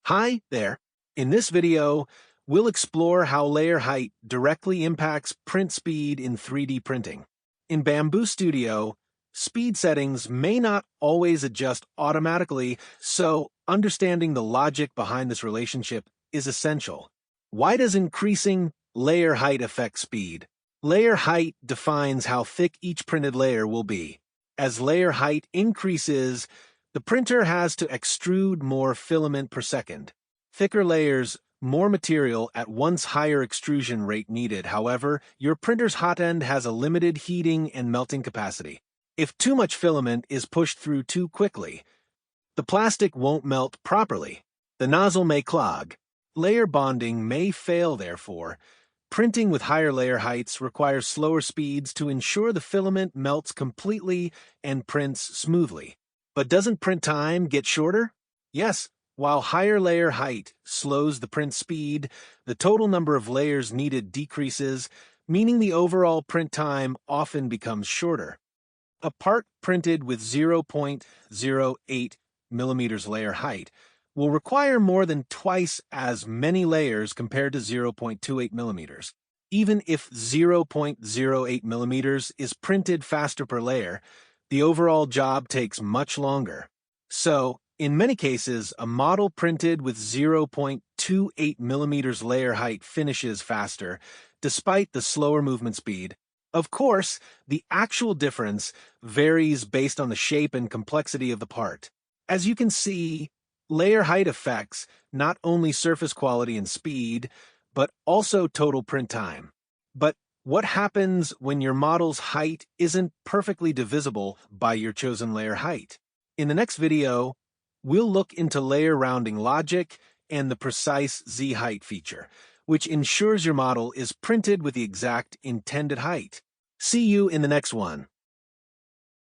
Hi there. In this video, we'll explore how layer height directly impacts print speed in 3D printing. In Bambu Studio, speed settings may not always adjust automatically, so understanding the logic behind this relationship is essential. Why does increasing layer height affect speed? Layer height defines how thick each printed layer will be. As layer height increases, the printer has to extrude more filament per second. Thicker layers, more material at once higher extrusion rate needed. However, your printer's hot end has a limited heating and melting capacity. If too much filament is pushed through too quickly, the plastic won't melt properly. The nozzle may clog. Layer bonding may fail, therefore. Printing with higher layer heights requires slower speeds to ensure the filament melts completely and prints smoothly. But doesn't print time get shorter? Yes, while higher layer height slows the print speed, the total number of layers needed decreases, meaning the overall print time often becomes shorter. A part printed with 0.08 millimeters layer height will require more than twice as many layers compared to 0.28 millimeters. Even if 0.08 millimeters is printed faster per layer, the overall job takes much longer. So, in many cases, a model printed with 0.28 millimeters layer height finishes faster, despite the slower movement speed. Of course, the actual difference varies based on the shape and complexity of the part. As you can see, layer height affects not only surface quality and speed, but also total print time. But what happens when your model's height isn't perfectly divisible by your chosen layer height? In the next video, we'll look into layer rounding logic and the precise Z-height feature, which ensures your model is printed with the exact intended height. See you in the next one.